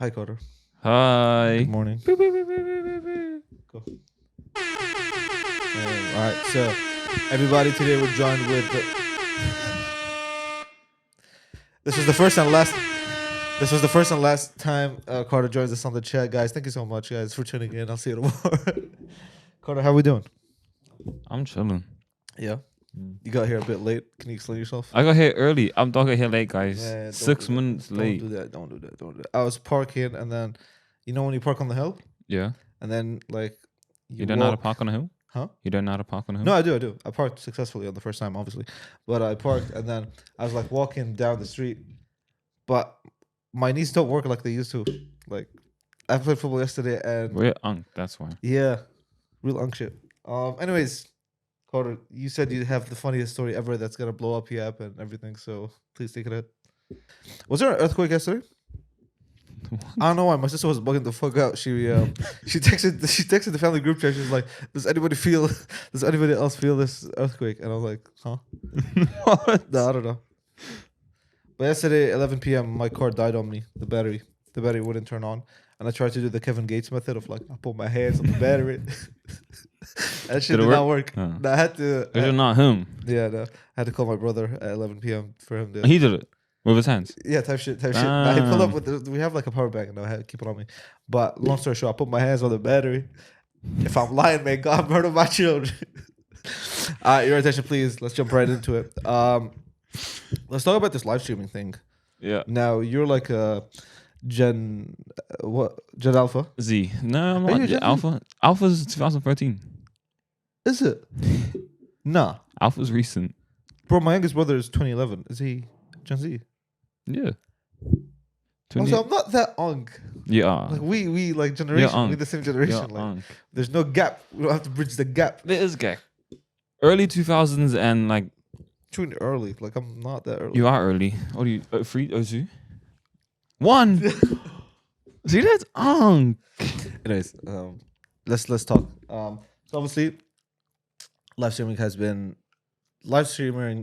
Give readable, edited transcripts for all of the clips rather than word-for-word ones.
Hi, Carter. Hi. Good morning. Beep, beep, beep, beep, beep, beep, beep. Go. All right, so everybody, today we're joined with. This was the first and last. This was the first and last time Carter joins us on the chat, guys. Thank you so much, guys, for tuning in. I'll see you tomorrow. Carter, how we doing? I'm chilling. Yeah, you got here a bit late. Can you explain yourself? I got here early. I'm not here late, guys. Man, don't 6 do that. minutes late. Don't do that. Don't do that. Don't do that. I was parking, and then, when you park on the hill, Yeah. and then You don't know how to park on a hill? Huh? You don't know how to park on a hill? No, I do. I parked successfully on the first time, obviously, but I parked, and then I was walking down the street, but my knees don't work like they used to. Like, I played football yesterday, and We're unk, that's why. yeah, real unk shit. Anyways, Carter, you said you have the funniest story ever that's gonna blow up YAP and everything. So please take it ahead. Was there an earthquake yesterday? I don't know why my sister was bugging the fuck out. She texted the family group chat. She was like, Does anybody else feel this earthquake?" And I was like, "Huh?" What? No, I don't know. But yesterday, 11 p.m., my car died on me. The battery wouldn't turn on, and I tried to do the Kevin Gates method of I put my hands on the battery. That shit did not work. Huh. No, I had to. Because you're not him. Yeah, no, I had to call my brother at 11 p.m. for him to. He did it with his hands. Yeah, type shit. Nah, he pulled up with. We have a power bank, and I had to keep it on me. But long story short, I put my hands on the battery. If I'm lying, man, God murder my children. All right, your attention, please. Let's jump right into it. Let's talk about this live streaming thing. Yeah. Now you're like a Gen Alpha? Z. No, I'm Are you not. Gen Z? Alpha. Alpha's 2013. Is it? Nah, Alpha's recent. bro. My youngest brother is 2011. Is he Gen Z? Yeah. Also, I'm not that unk. Yeah. We generation. unk. We the same generation. Unk. There's no gap. We don't have to bridge the gap. There is gap. Early 2000s and Too early. I'm not that early. you are early. What are you? 3, 2? 1. See, that's unk. Anyways, let's talk. So obviously, live streaming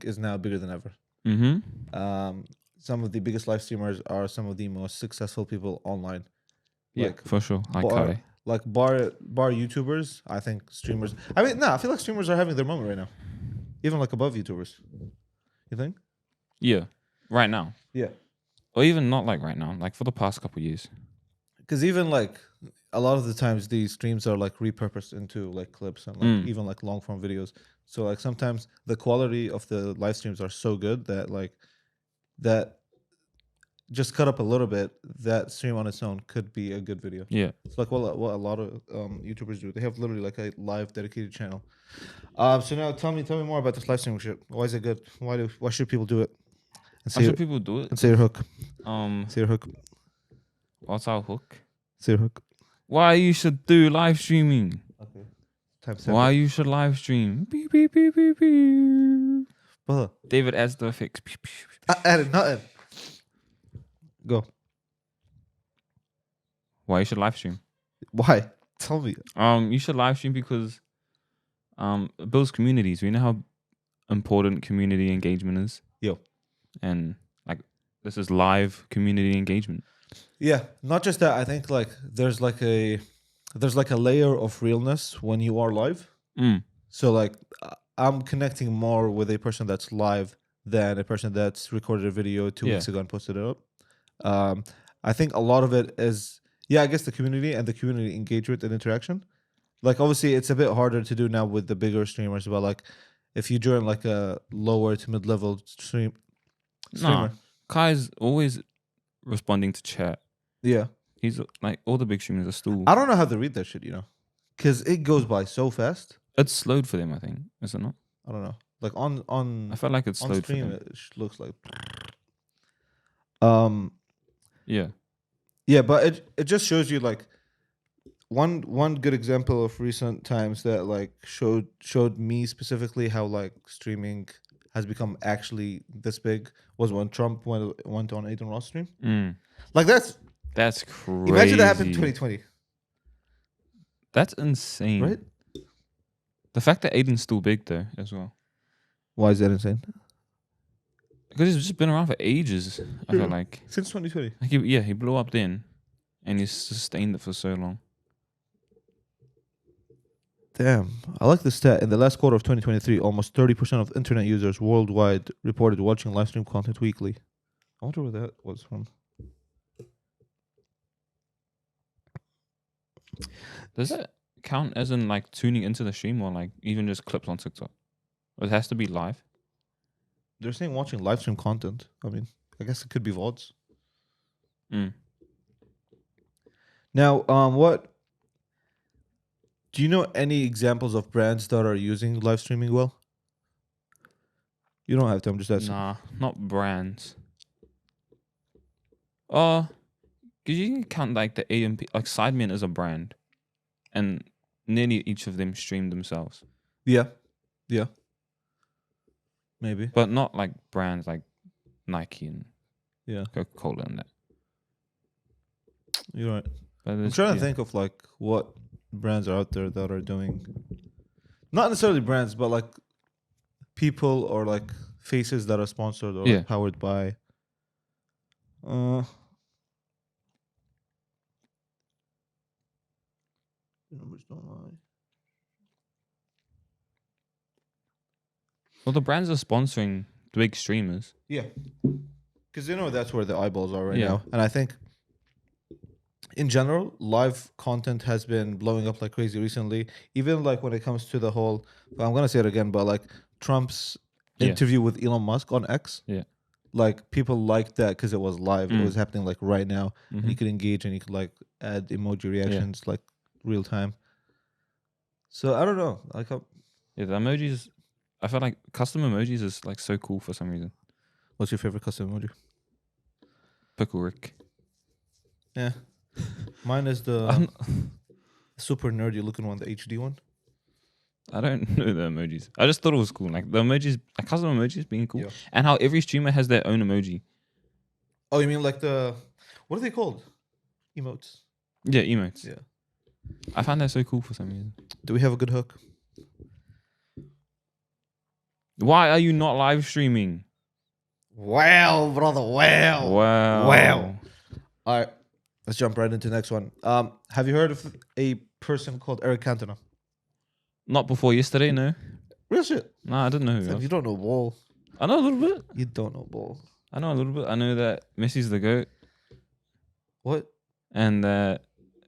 is now bigger than ever. Mm-hmm. Some of the biggest live streamers are some of the most successful people online. Yeah, for sure. bar YouTubers. I think streamers. I feel like streamers are having their moment right now, even above YouTubers. You think? Yeah. Right now. Yeah. Or even not right now. For the past couple of years. Because even a lot of the times these streams are repurposed into clips and even long form videos. So sometimes the quality of the live streams are so good that that just cut up a little bit, that stream on its own could be a good video. Yeah. It's what a lot of YouTubers do. They have literally a live dedicated channel. So now tell me more about this live streaming shit. Why is it good? Why should people do it? Why should people do it? And say your hook. Say your hook. What's our hook? Say your hook. Why you should do live streaming? Okay. Why you should live stream? Beep, beep, beep, beep, beep. Brother. David adds the effects. I added nothing. Go. Why you should live stream? Why? Tell me. You should live stream because it builds communities. We know how important community engagement is. Yo. And this is live community engagement. Yeah, not just that. I think there's a layer of realness when you are live. So I'm connecting more with a person that's live than a person that's recorded a video 2 weeks ago and posted it up. I think a lot of it is, I guess the community and the community engagement and interaction. Obviously it's a bit harder to do now with the bigger streamers, but if you join a lower to mid-level streamer. No, Kai's always responding to chat. Yeah. He's all the big streamers are still. I don't know how to read that shit, because it goes by so fast. It's slowed for them, I think. Is it not? I don't know. On I felt like it's slowed stream, for them. it looks like. Yeah. Yeah, but it just shows you one good example of recent times that showed me specifically how streaming has become actually this big was when Trump went on Aiden Ross stream. That's crazy. Imagine that happened in 2020. That's insane. Right? The fact that Aiden's still big though as well. Why is that insane? Because he's just been around for ages. I feel like since 2020. he blew up then, and he's sustained it for so long. Damn, I like the stat. In the last quarter of 2023, almost 30% of internet users worldwide reported watching live stream content weekly. I wonder where that was from. Does that count as in like tuning into the stream or like even just clips on TikTok? Or it has to be live? They're saying watching live stream content. I mean, I guess it could be VODs. Now, what do you know any examples of brands that are using live streaming well? You don't have to. I'm just asking. Nah, not brands. Because you can count like the AMP, like Sidemen is a brand, and nearly each of them stream themselves. Yeah. Maybe. But not like brands like Nike and Coca-Cola and that. You're right. But I'm trying to think of like what brands are out there that are doing, not necessarily brands, but like people or like faces that are sponsored or like powered by. Numbers don't lie. Well, the brands are sponsoring the big streamers. Yeah, because that's where the eyeballs are right now, and I think. In general, live content has been blowing up like crazy recently. Even like when it comes to the whole, I'm gonna say it again, but like Trump's interview with Elon Musk on X. Yeah. Like people liked that because it was live. It was happening like right now. And you could engage and you could like add emoji reactions like real time. So I don't know. Like the emojis. I feel like custom emojis is like so cool for some reason. What's your favorite custom emoji? Pickle Rick. Yeah. Mine is the super nerdy looking one, the HD one. I don't know the emojis. I just thought it was cool. Like the emojis, like custom emojis being cool. Yeah. And how every streamer has their own emoji. Oh, you mean like what are they called? Emotes. Yeah, emotes. Yeah. I find that so cool for some reason. Do we have a good hook? Why are you not live streaming? Wow, brother. Wow. All right. Let's jump right into the next one. Have you heard of a person called Eric Cantona? Not before yesterday, no. Real shit. Nah, I didn't know who he was. You don't know ball. I know a little bit. You don't know ball. I know a little bit. I know that Messi's the GOAT. What? And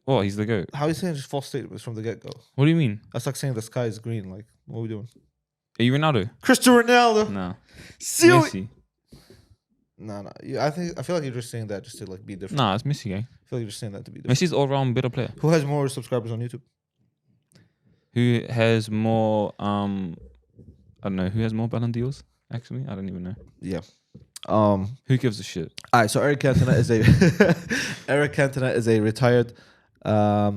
he's the GOAT. How are you saying just false statements from the get-go? What do you mean? That's like saying the sky is green. Like, what are we doing? Are you Ronaldo? Cristiano Ronaldo. No. Messi. No. I feel like you're just saying that just to like be different. Nah, it's Messi, eh? I feel like you're just saying that to be different. Messi's all-round better player. Who has more subscribers on YouTube? Who has more I don't know, who has more Ballon d'Ors? Actually, I don't even know. Yeah. Who gives a shit? All right, so Eric Cantona is a retired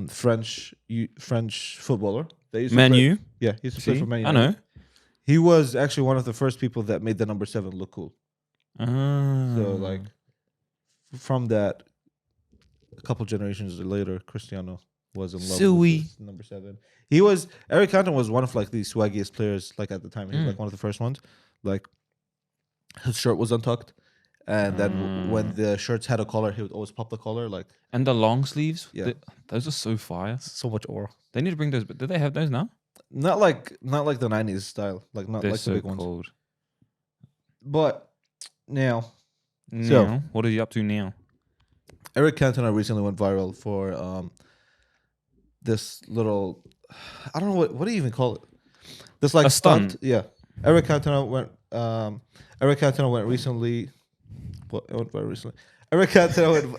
French footballer. Man U? Yeah, he used to play for Man U. I know. He was actually one of the first people that made the number 7 look cool. So like from that, a couple generations later, Cristiano was in love with his number 7. Eric Cantona was one of like the swaggiest players like at the time. He was like one of the first ones. Like his shirt was untucked, and then when the shirts had a collar, he would always pop the collar. Like and the long sleeves. Yeah, those are so fire. So much aura. They need to bring those. But do they have those now? Not like the 90s style. Like not They're like so the big cold. ones. But now, what are you up to now? Eric Cantona recently went viral for this little, I don't know what do you even call it? This like a stunt. Yeah. Eric Cantona went recently. What went very recently? Eric Cantona went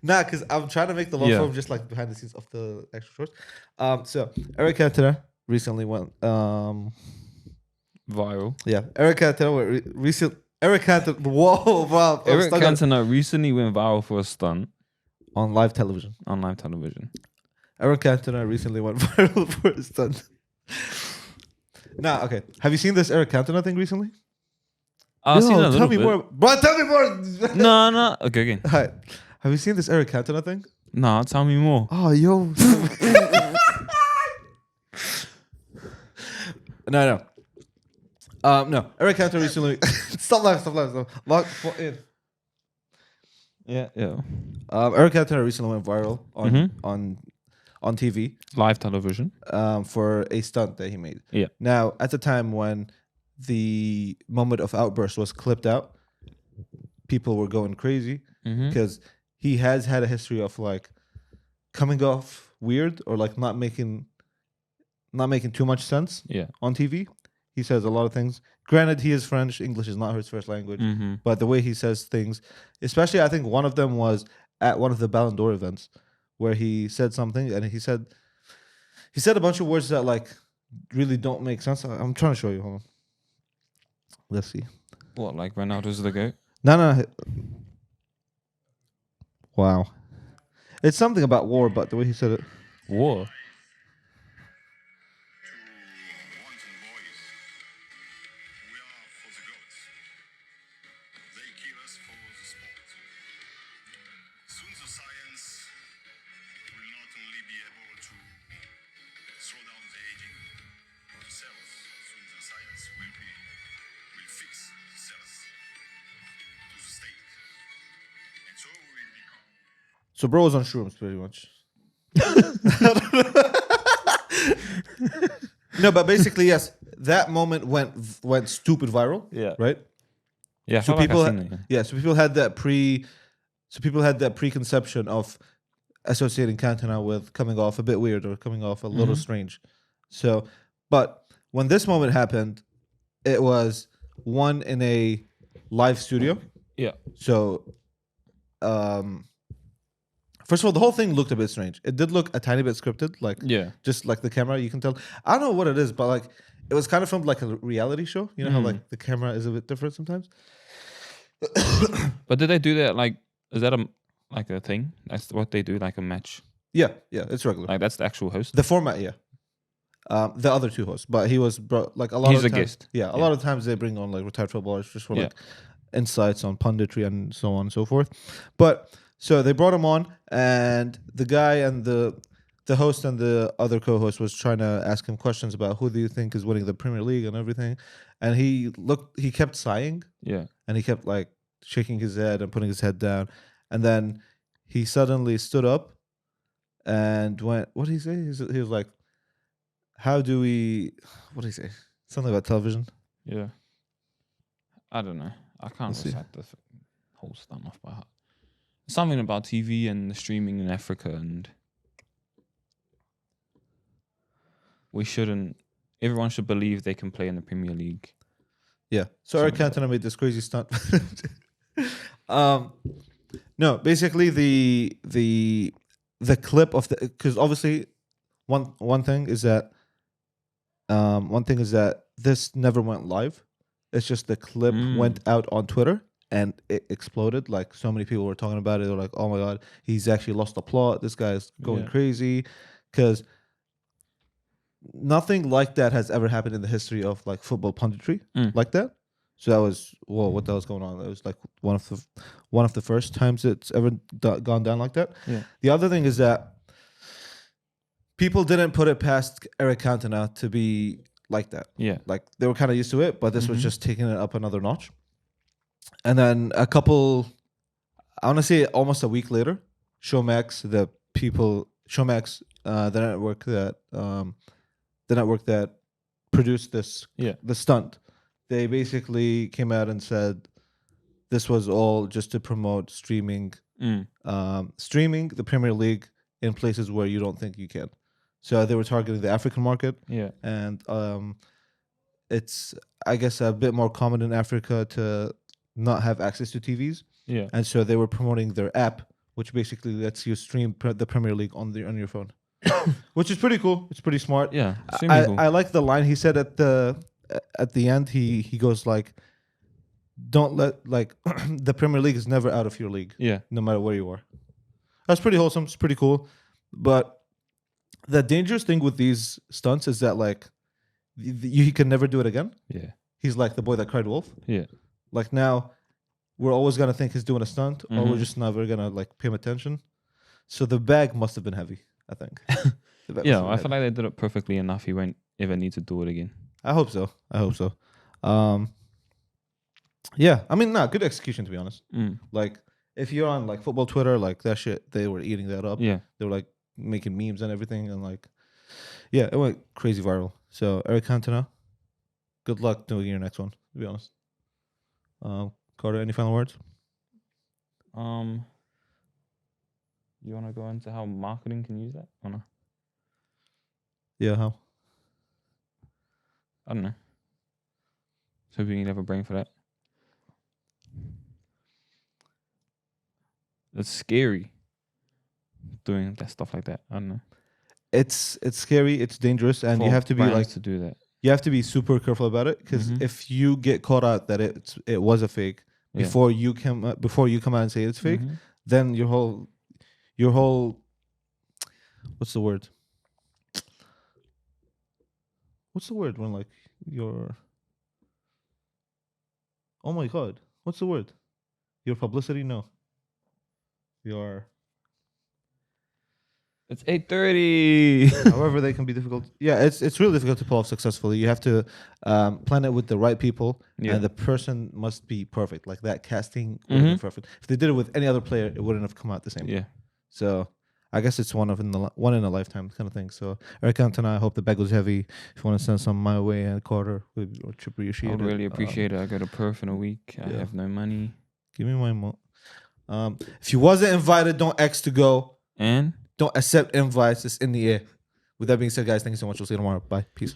because I'm trying to make the long form just like behind the scenes of the extra shorts. So Eric Cantona recently went viral. Yeah. Eric Cantona went recently. Eric Cantona, whoa, wow. Eric Cantona recently went viral for a stunt on live television. Eric Cantona recently went viral for a stunt. Okay. Have you seen this Eric Cantona thing recently? I've seen it a little bit. Tell me more. Bro, tell me more. No. Okay, again. Hi. Have you seen this Eric Cantona thing? No, tell me more. Oh, yo. No. No. Eric Cantona recently. Stop laughing. Lock in. Yeah, yeah. Eric Cantona recently went viral on Mhm. on TV Live television. for a stunt that he made. Yeah. Now, at the time when the moment of outburst was clipped out, people were going crazy Mm-hmm. because he has had a history of like coming off weird or like not making too much sense Yeah. on TV. He says a lot of things. Granted, he is French. English is not his first language, Mm-hmm. but the way he says things, especially I think one of them was at one of the Ballon d'Or events where he said something and he said a bunch of words that like really don't make sense. I'm trying to show you. Hold on. Let's see. What, like Ronaldo's the GOAT? No. Wow. It's something about war, but the way he said it. War. So bro was on shrooms pretty much. No, but basically yes, that moment went stupid viral. Yeah. Right. Yeah. So I feel like people, I've seen it, yeah. so people had that preconception of associating Cantona with coming off a bit weird or coming off a little strange. So, but when this moment happened, it was one in a live studio. Yeah. So, first of all, the whole thing looked a bit strange. It did look a tiny bit scripted, like Yeah. just like the camera. You can tell. I don't know what it is, but like it was kind of filmed like a reality show. You know how like the camera is a bit different sometimes. But did they do that? Like, is that a thing? That's what they do, like a match. Yeah, it's regular. Like that's the actual host. The format, yeah. The other two hosts, but he was like a lot. He's of a times, guest. Yeah, a lot of times they bring on like retired footballers just for like insights on punditry and so on and so forth. But so they brought him on, and the guy and the host and the other co-host was trying to ask him questions about who do you think is winning the Premier League and everything, and he kept sighing. Yeah. And he kept like shaking his head and putting his head down, and then he suddenly stood up and went. What did he say? He was like, "How do we?" What did he say? Something about television. Yeah. I don't know. I can't Let's see. recite the whole stuff off by heart. Something about TV and the streaming in Africa, and everyone should believe they can play in the Premier League. Yeah. So Eric Cantona made this crazy stunt. No, basically the clip of the, because obviously one thing is that this never went live. It's just the clip went out on Twitter and it exploded. Like so many people were talking about it. They're like, "Oh my god, he's actually lost the plot. This guy's going crazy," because nothing like that has ever happened in the history of like football punditry like that. So that was what the hell's going on? It was like one of the first times it's ever gone down like that. Yeah. The other thing is that people didn't put it past Eric Cantona to be like that. Yeah. Like they were kind of used to it, but this was just taking it up another notch. And then I want to say almost a week later, Showmax, the network that produced the stunt, they basically came out and said this was all just to promote streaming the Premier League in places where you don't think you can. So they were targeting the African market. Yeah. And it's, I guess, a bit more common in Africa to not have access to TVs. Yeah. And so they were promoting their app, which basically lets you stream the Premier League on your phone. Which is pretty cool. It's pretty smart. Yeah. I like the line he said at the end. He goes like, "Don't let like the Premier League is never out of your league. Yeah. No matter where you are." That's pretty wholesome. It's pretty cool. But the dangerous thing with these stunts is that like he can never do it again. Yeah. He's like the boy that cried wolf. Yeah. Like now, we're always gonna think he's doing a stunt, or we're just never gonna like pay him attention. So the bag must have been heavy, I think. Yeah, I feel like they did it perfectly enough. He won't ever need to do it again. I hope so. Yeah, I mean, good execution to be honest. Like if you're on like football Twitter, like that shit, they were eating that up. Yeah. They were like making memes and everything, and like, yeah, it went crazy viral. So Eric Cantona, good luck doing your next one. To be honest, Carter, any final words? You want to go into how marketing can use that or no? Yeah, how? I don't know. So hoping you have a brain for that. It's scary doing that stuff like that. I don't know. It's scary. It's dangerous, and you have to be brands like to do that. you have to be super careful about it because if you get caught out that it was a fake before you come out and say it's fake, then your whole what's the word? What's the word when like your oh my god, what's the word? Your publicity? No. Your It's 8:30. however they can be difficult. Yeah, it's really difficult to pull off successfully. You have to plan it with the right people, and the person must be perfect. Like that casting would have been perfect. If they did it with any other player, it wouldn't have come out the same. Yeah. So I guess it's one in a lifetime kind of thing. So Eric Cantona, I hope the bag was heavy. If you want to send some my way, and Carter would appreciate I it. would really appreciate it. I go to Perth in a week. I have no money. Give me my if you wasn't invited, don't X to go. And Don't accept invites. It's in the air. With that being said, guys, thank you so much. We'll see you tomorrow. Bye. Peace.